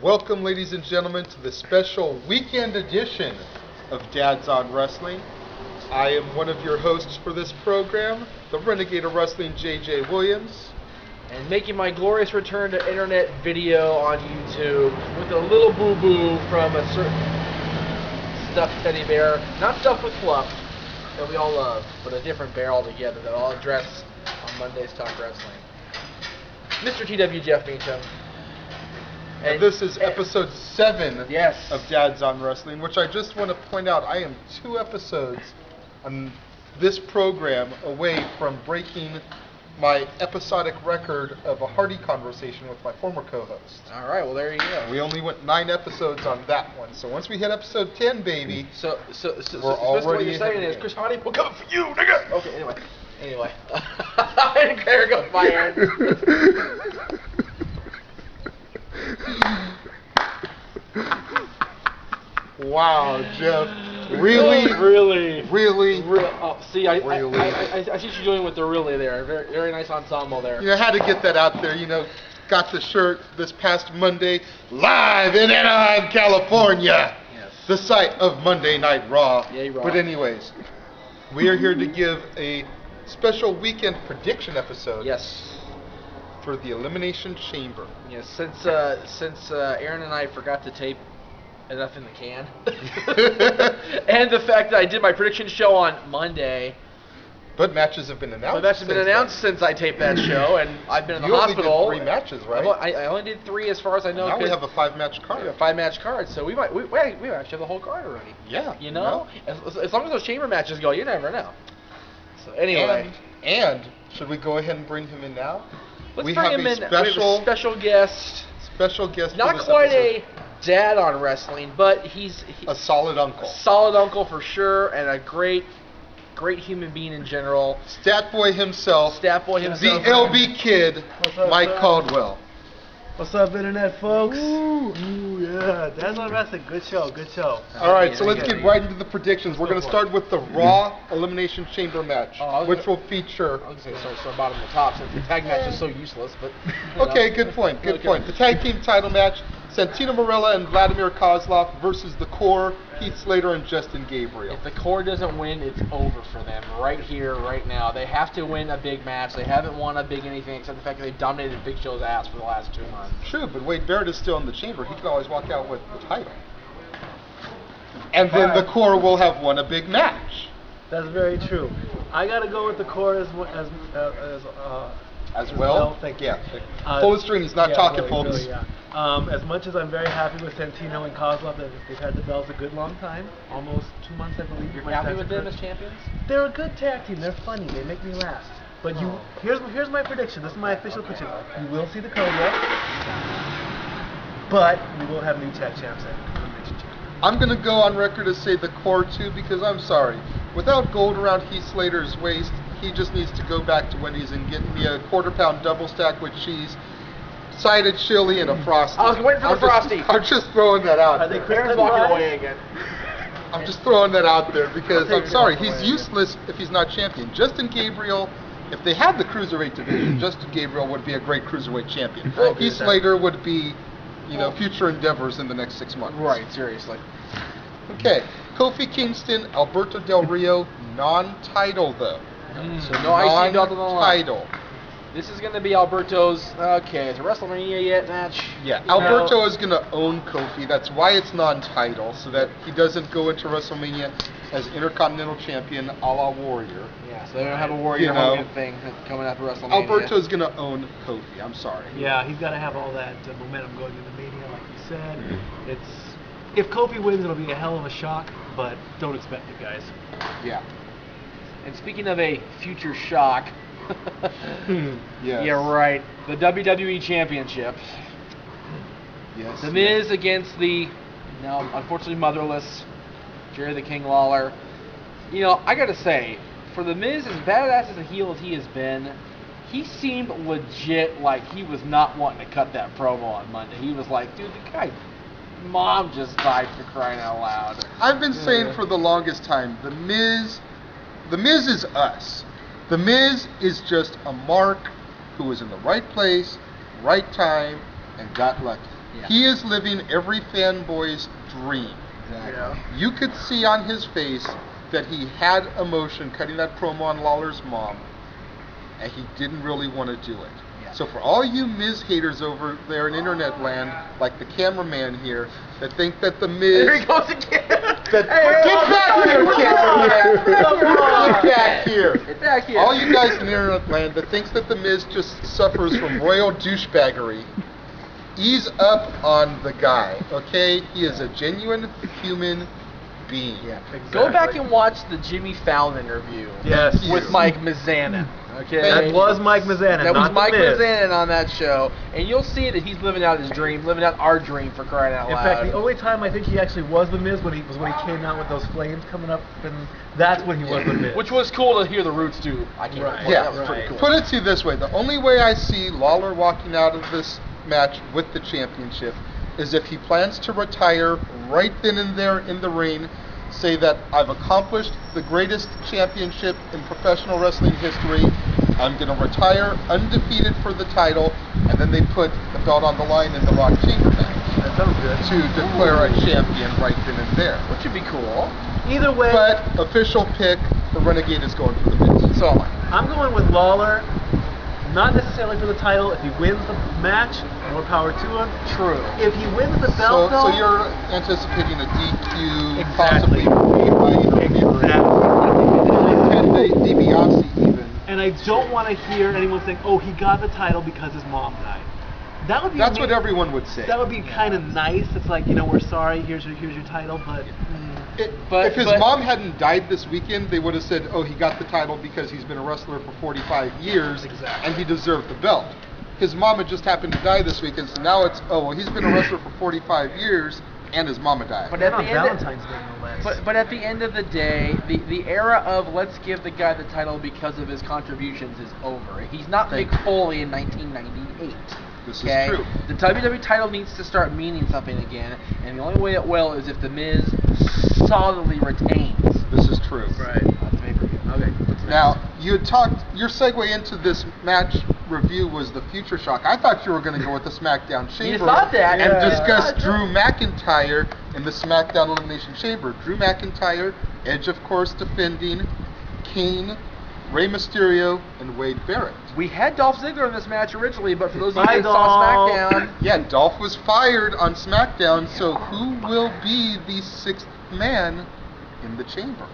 Welcome, ladies and gentlemen, to the special weekend edition of Dad's on Wrestling. I am one of your hosts for this program, the Renegade of Wrestling, J.J. Williams. And making my glorious return to internet video on YouTube with a little boo-boo from a certain stuffed teddy bear, not stuffed with fluff, that we all love, but a different bear altogether that I'll address on Monday's Talk Wrestling. Mr. T.W. Jeff Meacham. And this is episode 7 yes. of Dad's on Wrestling, which I just want to point out, I am 2 episodes on this program away from breaking my episodic record of a hearty conversation with my former co-host. All right, well, there you go. We only went 9 episodes on that one, so once we hit episode 10, baby, so we're already what you're saying is Chris Hardy will come for you, nigga. Okay, anyway. There goes my hand. Wow, Jeff. Really? See, I see what you're doing with the really there. Very, very nice ensemble there. I had to get that out there. Got the shirt this past Monday, live in Anaheim, California. Yes. The site of Monday Night Raw. Yay, Raw. But anyways, we are here to give a special weekend prediction episode. Yes. For the Elimination Chamber. Yes, since Aaron and I forgot to tape enough in the can, and the fact that I did my prediction show on Monday. But matches have been announced. But matches have been announced since I taped that show, and I've been in the hospital. You only did 3 matches, right? I only did 3 as far as I know. Now we have a 5-match card. We have a 5-match card, so we actually have the whole card already. Yeah. As long as those chamber matches go, you never know. So anyway. And should we go ahead and bring him in now? Let's bring him in. We have a special guest. Special guest. Not quite a dad on wrestling, but he's a solid uncle. Solid uncle for sure, and a great human being in general. Stat boy himself. The LB kid, Mike Caldwell. What's up, internet folks? Ooh, yeah. Dad's on Wrestling. Good show. All right, so let's get right into the predictions. We're going to start with the Raw Elimination Chamber match, which will feature... I was going to say start bottom to top since the tag match is so useless, but... Okay, good point. The tag team title match, Santino Marella and Vladimir Kozlov versus the Core, Heath Slater and Justin Gabriel. If the Core doesn't win, it's over for them right here, right now. They have to win a big match. They haven't won a big anything except the fact that they've dominated Big Show's ass for the last 2 months. True, but Wade Barrett is still in the chamber. He can always walk out with the title. And then the Core will have won a big match. That's very true. I got to go with the Core as well. Thank you. Pull the string. He's not talking, folks. Really, yeah. As much as I'm very happy with Santino and Kozlov, they've had the belts a good long time, almost 2 months, I believe. You're happy with them as champions? They're a good tag team. They're funny. They make me laugh. But here's my prediction. This is my official prediction. You will see the Caldwell, but we will have new tag champs at I'm going to go on record to say the Core too, because I'm sorry. Without gold around Heath Slater's waist, he just needs to go back to Wendy's and get me a quarter-pound double stack with cheese, sided chili, and a Frosty. I was waiting for the Frosty. I'm just throwing that out. Are they Aaron's walking away again? I'm just throwing that out there because I'm sorry, he's useless if he's not champion. Justin Gabriel, if they had the Cruiserweight division, Justin Gabriel would be a great Cruiserweight champion. Heath Slater would be, future endeavors in the next 6 months. Right, seriously. Okay, Kofi Kingston, Alberto Del Rio, non-title though. So no IC belt on the line. Non-title. This is going to be Alberto's, is it WrestleMania yet match? Yeah, Alberto is going to own Kofi. That's why it's non-title, so that he doesn't go into WrestleMania as Intercontinental Champion a la Warrior. Yeah, so they don't have a Warrior Hogan thing coming after WrestleMania. Alberto is going to own Kofi, I'm sorry. Yeah, he's got to have all that momentum going into Mania, like you said. If Kofi wins, it'll be a hell of a shock, but don't expect it, guys. Yeah. And speaking of a future shock... Yes. Yeah, right. The WWE Championship. Yes. The Miz against the now unfortunately motherless Jerry the King Lawler. I gotta say, for the Miz, as badass as a heel as he has been, he seemed legit like he was not wanting to cut that promo on Monday. He was like, dude, the guy's mom just died, for crying out loud. I've been saying for the longest time, the Miz is us. The Miz is just a mark who was in the right place, right time, and got lucky. Yeah. He is living every fanboy's dream. Exactly. Yeah. You could see on his face that he had emotion cutting that promo on Lawler's mom, and he didn't really want to do it. Yeah. So for all you Miz haters over there in internet land, like the cameraman here, that think that the Miz... There he goes again. Get back here, cameraman! Get back here! Get back here. All you guys in internet land that thinks that the Miz just suffers from royal douchebaggery, ease up on the guy, okay? He is a genuine human being. Yeah. Exactly. Go back and watch the Jimmy Fallon interview. Yes. With Mike Mizanin. Okay. That was Mike Mizanin. That was not Mike the Miz. Mizanin on that show, and you'll see that he's living out his dream, living out our dream for crying out In loud. fact, the only time I think he actually was the Miz when he came out with those flames coming up, and that's when he was the Miz. Which was cool to hear the Roots do. I can't Right. remember. Yeah, That was pretty cool. Put it to you this way. The only way I see Lawler walking out of this match with the championship is if he plans to retire right then and there in the ring, say that I've accomplished the greatest championship in professional wrestling history, I'm going to retire undefeated for the title, and then they put the belt on the line in the Rock Chamber match That sounds good. to declare a champion right then and there. Which would be cool. Either way, But official pick, the Renegade is going for the Miz. So am I. I'm going with Lawler. Not necessarily for the title. If he wins the match, more power to him. True. If he wins the So, belt, though, so you're anticipating a DQ, Exactly. possibly by DiBiase even. and I don't want to hear anyone saying, "Oh, he got the title because his mom died." That would be That's what everyone would say. That would be kind of nice. It's like, we're sorry. Here's your title, but If his mom hadn't died this weekend, they would have said, "Oh, he got the title because he's been a wrestler for 45 years, Exactly. and he deserved the belt." His mom had just happened to die this weekend, so now it's, "Oh, well, he's been a wrestler for 45 years, and his mama died." But at on the end of, Valentine's Day, no less. but at the end of the day, the era of let's give the guy the title because of his contributions is over. He's not Mick Foley in 1998. This Okay? is true. The WWE title needs to start meaning something again, and the only way it will is if the Miz solidly retains. This is true. Right. On the pay-per-view. Okay. what's next? Now, you had talked, your segue into this match review was the Future Shock. I thought you were going to go with the SmackDown Chamber. thought that? And Yeah. discuss Drew McIntyre in the SmackDown Elimination Chamber. Drew McIntyre, Edge, of course, defending, Kane, Rey Mysterio, and Wade Barrett. We had Dolph Ziggler in this match originally, but for those of you Bye, that saw Dolph. SmackDown, Yeah, Dolph was fired on SmackDown, so who will be the sixth man in the chamber?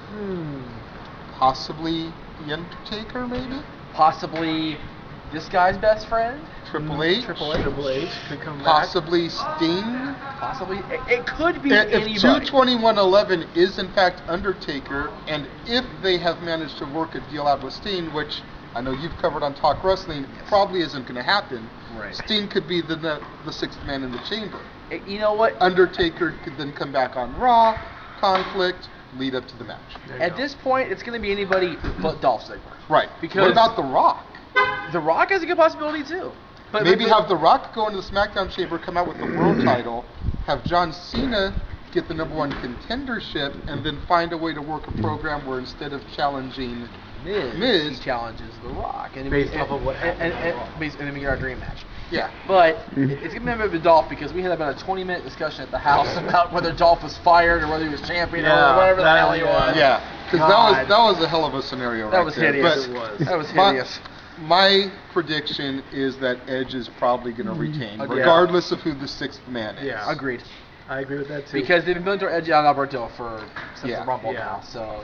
Possibly The Undertaker, maybe? possibly this guy's best friend, Triple H? Triple H. Triple H could come back. Possibly Sting? Possibly. It could be If anybody. 22111 is in fact Undertaker, and if they have managed to work a deal out with Sting, which I know you've covered on Talk Wrestling, probably isn't going to happen, Right. Sting could be the sixth man in the chamber. You know what? Undertaker could then come back on Raw, conflict, lead up to the match. There you At go. this point, it's going to be anybody but Dolph Ziggler. Right. Because- what about The Rock? The Rock is a good possibility too. But Maybe have The Rock go into the SmackDown chamber, come out with the world title, have John Cena get the number one contendership, and then find a way to work a program where instead of challenging Miz. he challenges The Rock, and Based off of what happened and, on Raw. and then we get our dream match. Yeah. But it's gonna be with Dolph because we had about a 20-minute discussion at the house about whether Dolph was fired or whether he was champion Yeah, or whatever the that- hell he yeah. was. Yeah, because God. that was a hell of a scenario That right was there. hideous. But It was. That was hideous. My prediction is that Edge is probably going to retain, Agreed. regardless of who the sixth man is. Yeah. Agreed. I agree with that too. Because they've been building their edge on Alberto since Yeah. the Rumble Yeah. now, so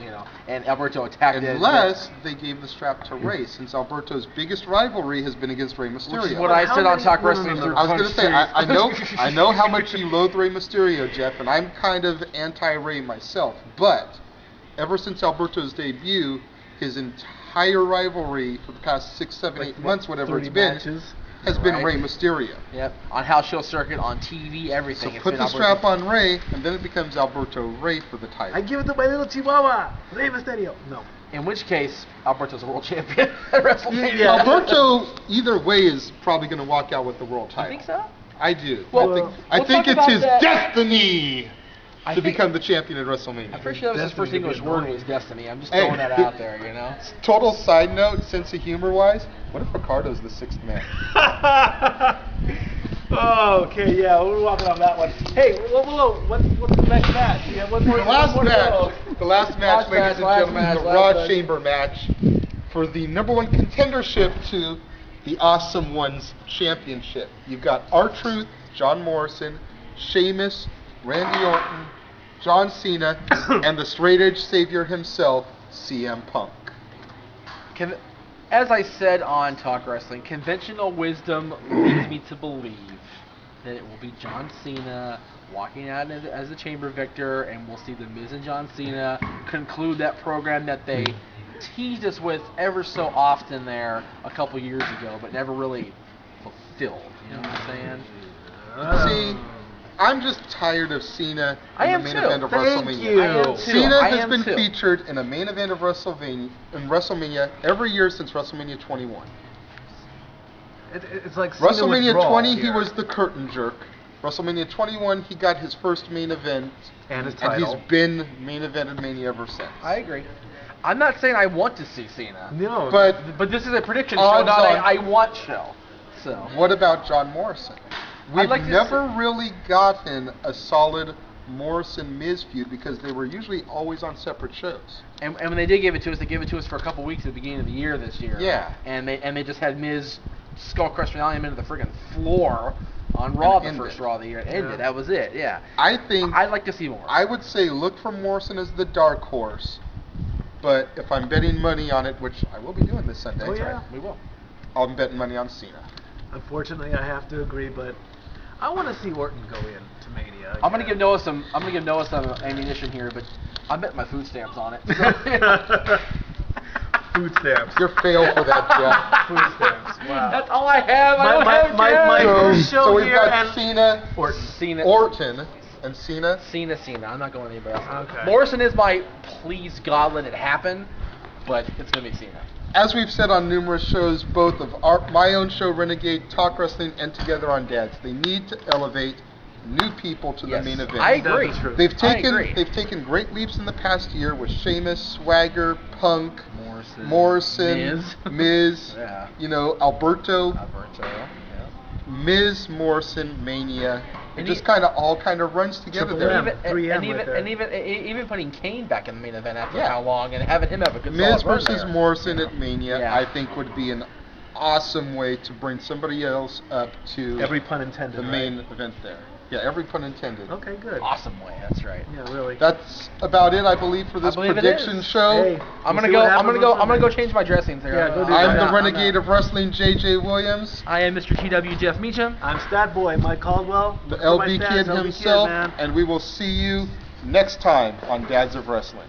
and Alberto attacked Edge. Unless they gave the strap to Rey, since Alberto's biggest rivalry has been against Rey Mysterio. Which is what I How said on many- Talk no, Wrestling. no, no, through no. I was going to say, I Punch I know how much you loathe Rey Mysterio, Jeff, and I'm kind of anti-Rey myself. But ever since Alberto's debut, his entire rivalry for the past 6, 7, 8 months, whatever 30 it's been, matches. has been Right. Rey Mysterio. Yep, on house show circuit, on TV, everything. So It's put been the Alberto. strap on Rey, and then it becomes Alberto Rey for the title. I give it to my little Chihuahua, Rey Mysterio. No. In which case, Alberto's a world champion at WrestleMania. Yeah. Alberto, either way, is probably going to walk out with the world You title. think so? I do. Well, I we'll think talk it's about his that. destiny I to think- become the champion at WrestleMania. I'm pretty sure that was his first Destiny English to be word annoying. was destiny. I'm just Hey. throwing that out there, Total side note, sense of humor wise, what if Ricardo's the sixth man? Oh, okay, yeah, we're walking on that one. Hey, whoa, what's the next match? Yeah, one more. The last one more to match, go. the last match, ladies and gentlemen, the Raw Chamber match for the #1 contendership to the Awesome Ones Championship. You've got R-Truth, John Morrison, Sheamus, Randy Orton, John Cena, and the straight edge savior himself, CM Punk. As I said on Talk Wrestling, conventional wisdom leads me to believe that it will be John Cena walking out as the Chamber victor, and we'll see the Miz and John Cena conclude that program that they teased us with ever so often there a couple years ago, but never really fulfilled. You know what I'm saying? See, I'm just tired of Cena in the main event of Thank WrestleMania. you. I am too. Cena has been too. featured in a main event of WrestleMania every year since WrestleMania 21. It's like Cena WrestleMania withdrawal 20, he here. was the curtain jerk. WrestleMania 21, he got his first main event, and his and title. he's been main evented Mania ever since. I agree. I'm not saying I want to see Cena. No, But this is a prediction show, Odds not on- a I want show. So What about John Morrison? We've like to never really gotten a solid Morrison-Miz feud because they were usually always on separate shows. and when they did give it to us, they gave it to us for a couple weeks at the beginning of the year this year. Yeah. And they just had Miz skull crush finale him into the friggin' floor on Raw, And the ended. first Raw of the year. It ended. Yeah. That was it. Yeah. I think I'd like to see more. I would say look for Morrison as the dark horse, but if I'm betting money on it, which I will be doing this Sunday, Oh, yeah. We will. I'm betting money on Cena. Unfortunately, I have to agree, but I want to see Orton go in to Mania. I'm gonna give Noah some ammunition here, but I bet my food stamps on it. So. Food stamps. You're fail for that, Jeff. Food stamps. Wow. That's all I have. I don't have my Jeff. first show So we've here got and Cena, Orton. Orton, and Cena. Cena. I'm not going anybody else. Okay. Morrison is my please God let it happen, but it's gonna be Cena. As we've said on numerous shows, both of my own show, Renegade, Talk Wrestling, and Together on Dads, they need to elevate new people to Yes, the main event. I agree. That's true. They've I agree. taken great leaps in the past year with Sheamus, Swagger, Punk, Morrison, Miz, Yeah. Alberto, Yeah. Miz, Morrison, Mania. It And just he- kind of all kind of runs together Triple there. M. 3M right there. And even putting Kane back in the main event after Yeah. how long and having him have a good Miz solid run versus there. Morrison at Mania, Yeah. I think would be an awesome way to bring somebody else up to Every pun intended. the main event there. Yeah, every pun intended. Okay, good. Awesome way. That's right. Yeah, really. That's about it, I believe, for this believe it prediction is. show. Hey, I'm we'll gonna see go. what I'm happens gonna go. on I'm gonna go Sunday. change my dressings there. Yeah, go do I'm that. the Renegade of Wrestling, JJ Williams, I am Mr. TW Jeff Meacham. I'm Stat Boy Mike Caldwell. the Look for my LB stats, Kid LB himself, man. and we will see you next time on Dads of Wrestling.